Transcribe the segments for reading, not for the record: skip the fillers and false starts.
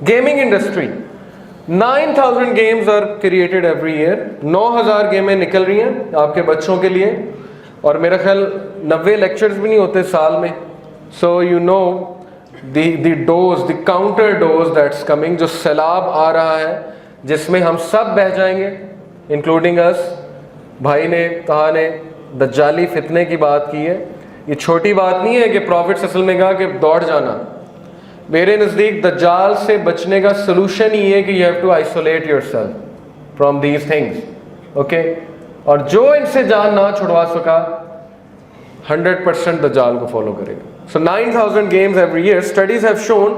Gaming industry, 9,000 games are created every year. 9,000 गेमें निकल रही हैं आपके बच्चों के लिए, और मेरा ख्याल 90 लेक्चर्स भी नहीं होते साल में। So you know the dose, the counter dose that's coming, जो सैलाब आ रहा है जिसमें हम सब बह जाएंगे, इंक्लूडिंग अस। भाई ने कहा ने दज्जाली फितने की बात की है। ये छोटी बात नहीं है कि प्रॉफिट असल में कहा कि दौड़ जाना। मेरे नज़दीक दज्जाल से बचने का सोल्यूशन ही है कि you have to isolate yourself from these things, okay. और जो इनसे जान ना छुड़वा सका 100% दज्जाल को फॉलो करेगा। सो 9,000 games every year. Studies have shown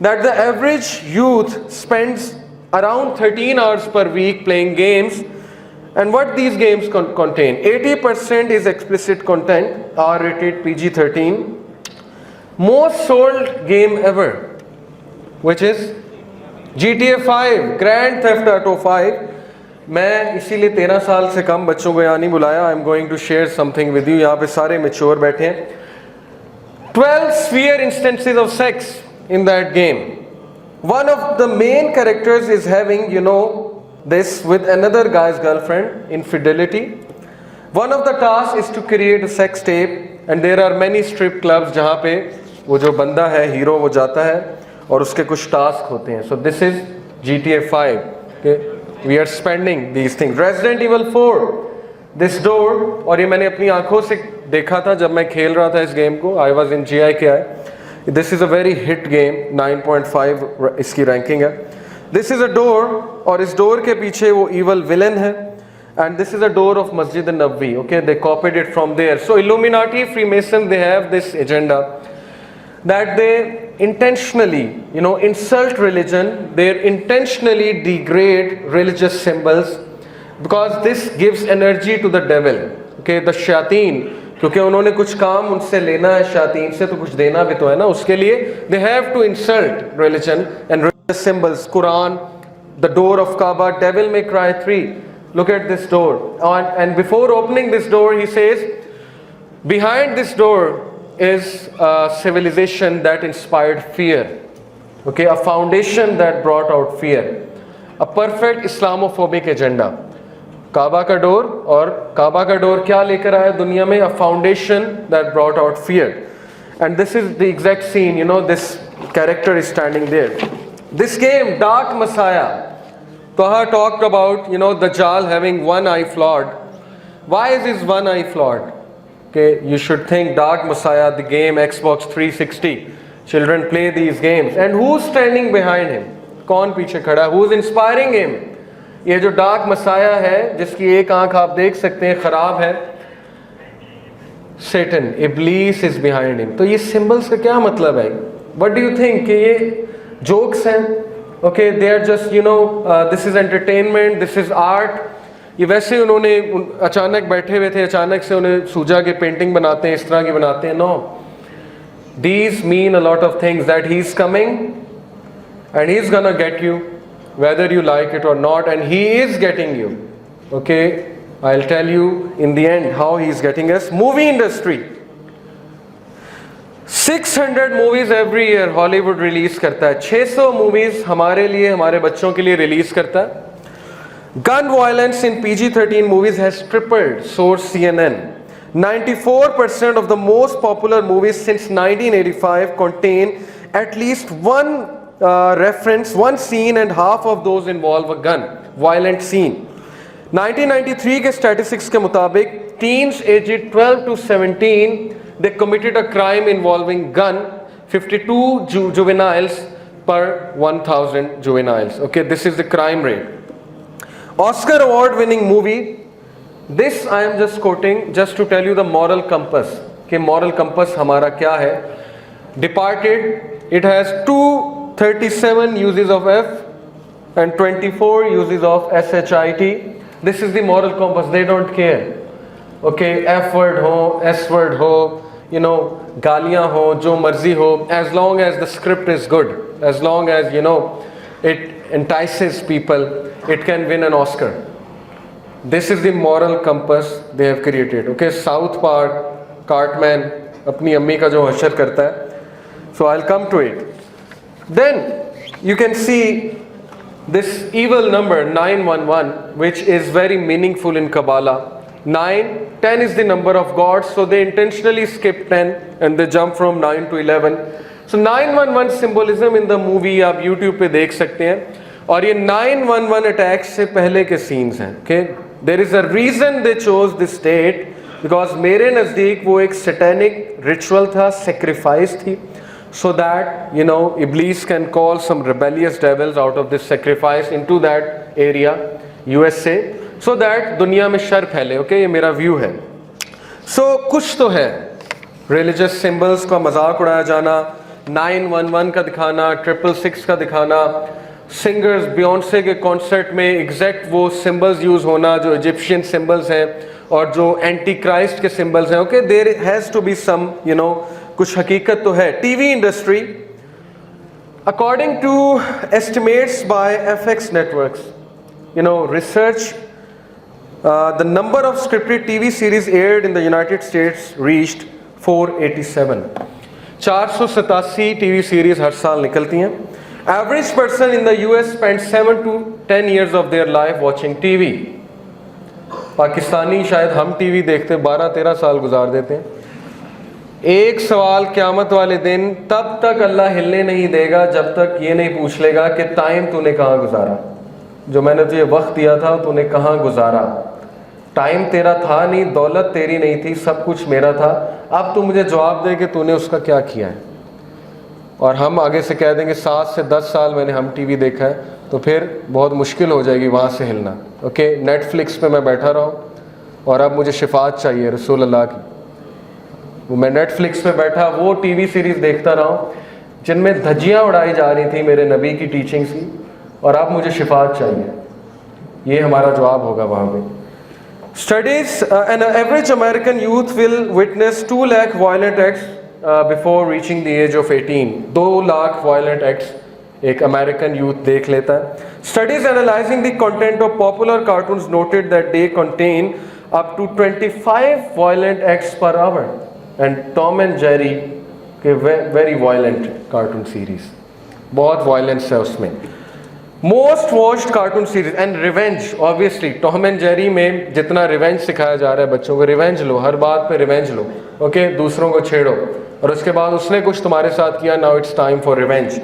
that the average youth spends around 13 hours per week playing games. And what these games contain? 80% is explicit content, R-rated, PG-13. Most sold game ever, which is GTA 5, Grand Theft Auto 5. मैं इसीलिए 13 साल से कम बच्चों को यहाँ नहीं बुलाया। I am going to share something with you. यहाँ पे सारे मेच्योर बैठे हैं। 12 sphere instances of sex in that game. One of the main characters is having, you know, this with another guy's girlfriend, infidelity. One of the tasks is to create a sex tape, and there are many strip clubs जहाँ पे वो जो बंदा है hero वो जाता है और उसके कुछ टास्क होते हैं। So this is GTA 5. Okay, we are spending these things. Resident Evil 4, this door, और ये मैंने अपनी आंखों से देखा था जब मैं खेल रहा था इस गेम को। I was in GIKI. This is a very hit game, 9.5 इसकी रैंकिंग है। This is a door, और इस डोर के पीछे वो evil villain है, and this is a door of Masjid an-Nabawi. Okay, they copied it from there. So Illuminati, Freemason, they have this agenda that they intentionally, you know, insult religion. They intentionally degrade religious symbols because this gives energy to the devil. Okay, the shayateen. क्योंकि उन्होंने कुछ काम उनसे लेना है शायातीन से, तो कुछ देना भी तो है ना उसके लिए। They have to insult religion and religious symbols. Quran, the door of Kaaba, devil may cry 3, look at this door. And before opening this door he says behind this door is a civilization that inspired fear, okay, a foundation that brought out fear, a perfect Islamophobic agenda. Kaaba का door, और काबा का door क्या लेकर आया दुनिया में? A foundation that brought out fear. And this is the exact scene, you know, this character is standing there. This game Dark Messiah, Taha talked about, you know, Dajjal having one eye flawed. Why is his one eye flawed? Okay, you should think Dark Messiah, the game, Xbox 360. Children play these games. And who's standing behind him? कौन पीछे खड़ा? Who's inspiring him? ये जो dark Messiah है जिसकी एक आंख आप देख सकते हैं खराब है, Satan, इब्लीस इज बिहाइंड हिम। तो ये सिंबल्स का क्या मतलब है? What do you think? कि ये जोक्स हैं? Okay, they are just, you know, this is entertainment, this is art. ये वैसे उन्होंने अचानक बैठे हुए थे, अचानक से उन्हें सूजा के पेंटिंग बनाते हैं, इस तरह की बनाते हैं। No, these mean a lot of things, that he is coming and he is gonna get you whether you like it or not, and he is getting you. Okay, I'll tell you in the end how he is getting us. Movie industry, 600 movies every year Hollywood release करता है। 600 movies हमारे लिए, हमारे बच्चों के लिए release करता है। Gun violence in PG-13 movies has tripled, source CNN. 94% of the most popular movies since 1985 contain at least one reference, one scene, and half of those involve a gun violent scene. 1993 के statistics के मुताबिक teens aged 12 to 17 they committed a crime involving gun, 52 juveniles per 1000 juveniles. Okay, this is the crime rate. Oscar award winning movie, this I am just quoting just to tell you the moral compass कि moral compass हमारा क्या है। Departed, it has 237 uses of F and 24 uses of SHIT. This is the moral compass. They don't care. Okay, F word ho, S word ho, you know, गालियाँ हो, जो मर्जी हो, as long as the script is good, as long as, you know, it entices people, it can win an Oscar. This is the moral compass they have created. Okay, South Park, Cartman अपनी अम्मी का जो हशर करता है. So I'll come to it. Then you can see this evil number 911, which is very meaningful in Kabbalah. 9, 10 is the number of gods, so they intentionally skip 10 and they jump from 9 to 11. So 911 symbolism in the movie आप YouTube पे देख सकते हैं, और ये 911 attacks से पहले के scenes हैं. Okay, there is a reason they chose this date, because मेरे नज़दीक वो एक satanic ritual था, sacrifice थी, so that you know Iblis can call some rebellious devils out of this sacrifice into that area, USA, so that दुनिया में sir फैले. Okay, ये मेरा view है. So कुछ तो है, religious symbols का मजाक उड़ाया जाना, 911 का दिखाना, 666 का दिखाना, सिंगर्स बियॉन्से के कॉन्सर्ट में एग्जैक्ट वो सिंबल्स यूज होना जो इजिप्शियन सिंबल्स हैं और जो एंटी क्राइस्ट के सिंबल्स हैं. Okay, there has to be some you know कुछ हकीकत तो है. TV industry, according to estimates by FX networks, you know research, the number of scripted TV series aired in the United States reached 487. 487 TV series हर साल निकलती हैं. Average person in the US spends 7 to 10 years of their life watching TV. Pakistani शायद हम TV देखते 12-13 साल गुजार देते हैं. एक सवाल क़यामत वाले दिन तब तक अल्लाह हिलने नहीं देगा जब तक ये नहीं पूछ लेगा कि टाइम तूने कहाँ गुजारा, जो मैंने तुझे वक्त दिया था तूने कहाँ गुजारा. टाइम तेरा था नहीं, दौलत तेरी नहीं थी, सब कुछ मेरा था. अब तू मुझे जवाब दे कि तूने उसका क्या किया है. और हम आगे से कह देंगे 7 से 10 साल मैंने हम टीवी देखा है, तो फिर बहुत मुश्किल हो जाएगी वहाँ से हिलना. ओके, नेटफ्लिक्स पे मैं बैठा रहा हूँ और अब मुझे शिफात चाहिए रसूल अल्लाह की, वो मैं नेटफ्लिक्स पे बैठा वो टीवी सीरीज़ देखता रहा हूँ जिनमें धज्जियाँ उड़ाई जा रही थी मेरे नबी की टीचिंग्स की, और अब मुझे शिफात चाहिए. ये हमारा जवाब होगा वहाँ पे. Studies, an average American youth will witness 2 lakh violent acts before reaching the age of 18. 2 lakh violent acts एक American youth देख लेता है. Studies analyzing the content of popular cartoons noted that they contain up to 25 violent acts per hour. And Tom and Jerry के very violent cartoon series, बहुत violence है उसमें. Most watched cartoon series and revenge, obviously Tom and Jerry में जितना revenge सिखाया जा रहा है बच्चों को, रिवेंज लो, हर बात पे रिवेंज लो. ओके, दूसरों को छेड़ो और उसके बाद उसने कुछ तुम्हारे साथ किया, now it's time for revenge.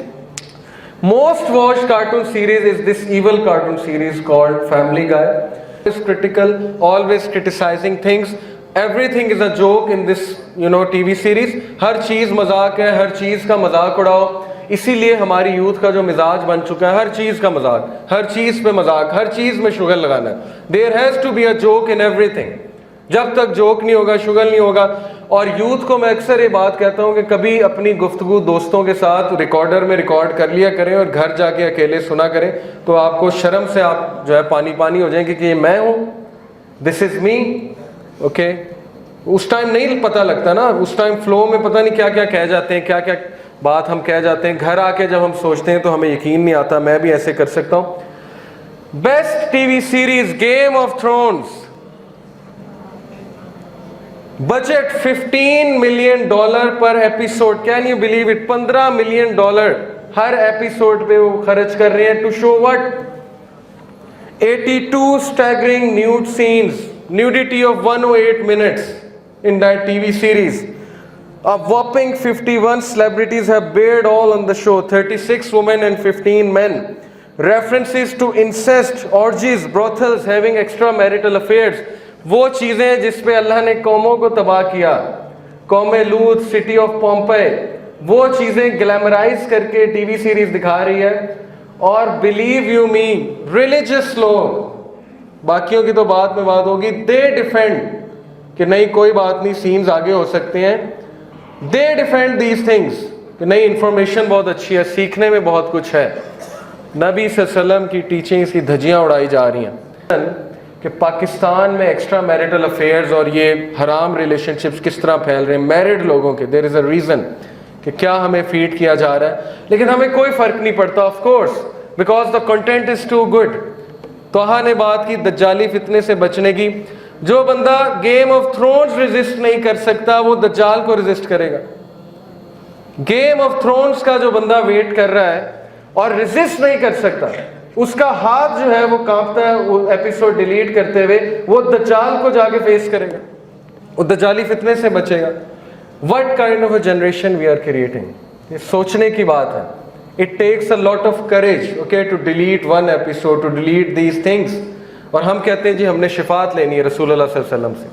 Most watched cartoon series is this evil cartoon series called Family Guy. Is critical, always criticizing things, everything is a joke in this you know TV series. हर चीज मजाक है, हर चीज का मजाक उड़ाओ. इसीलिए हमारी यूथ का जो मिजाज बन चुका है, हर चीज़ का मजाक, हर चीज़ पे मजाक, हर चीज़ में शुगर लगाना है. There has to be a joke in everything. जब तक जोक नहीं होगा, शुगर नहीं होगा. और यूथ को मैं अक्सर ये बात कहता हूँ कि कभी अपनी गुफ्तगू दोस्तों के साथ रिकॉर्डर में रिकॉर्ड कर लिया करें और घर जाके अकेले सुना करें, तो आपको शर्म से आप जो है पानी पानी हो जाएंगे कि ये मैं हूँ, दिस इज़ मी. ओके, उस टाइम नहीं पता लगता ना, उस टाइम फ्लो में पता नहीं क्या क्या कह जाते हैं, क्या क्या बात हम कह जाते हैं. घर आके जब हम सोचते हैं तो हमें यकीन नहीं आता मैं भी ऐसे कर सकता हूं. Best TV series Game of Thrones, budget $15 million per episode. Can you believe it? $15 million हर एपिसोड पे वो खर्च कर रहे हैं. To show what? 82 staggering nude scenes, nudity of 108 minutes in that TV series. A whopping 51 celebrities have bared all on the show, 36 women and 15 men. References to incest, orgies, brothels, having extramarital affairs. वो चीज़ें जिस पे अल्लाह ने कौमों को तबाह किया, कौमे लूत, सिटी ऑफ पोम्पे, वो चीज़ें ग्लैमराइज करके टीवी सीरीज दिखा रही है. और बिलीव यू मी, रिलीजियस लोग, बाकियों की तो बात में बात होगी, दे डिफेंड कि नहीं कोई बात नहीं, सीन्स आगे हो सकते हैं. दे डिफेंड दीज थिंग्स कि नहीं, इंफॉर्मेशन बहुत अच्छी है, सीखने में बहुत कुछ है. नबी सल्लल्लाहु की टीचिंग्स की धज्जियाँ उड़ाई जा रही हैं कि पाकिस्तान में एक्स्ट्रा मैरिटल अफेयर्स और ये हराम रिलेशनशिप्स किस तरह फैल रहे हैं मैरिड लोगों के. देयर इज़ अ रीज़न कि क्या हमें फीड किया जा रहा है, लेकिन हमें कोई फ़र्क नहीं पड़ता, of course, because the content is too good. Taha ने बात की दज्जाली फितने से बचने की. जो बंदा गेम ऑफ थ्रोन्स रेजिस्ट नहीं कर सकता वो दज्जाल को रेजिस्ट करेगा. गेम ऑफ थ्रोन्स का जो बंदा वेट कर रहा है और रेजिस्ट नहीं कर सकता, उसका हाथ जो है वो कांपता है वो एपिसोड डिलीट करते हुए, वो दज्जाल को जाके फेस करेगा, वो दज्जाली फितने से बचेगा। What kind of a generation we are creating, ये सोचने की बात है। It takes a lot of courage okay to delete one episode, to delete these things. और हम कहते हैं जी हमने शिफात लेनी है रसूलुल्लाह सल्लल्लाहु अलैहि वसल्लम से।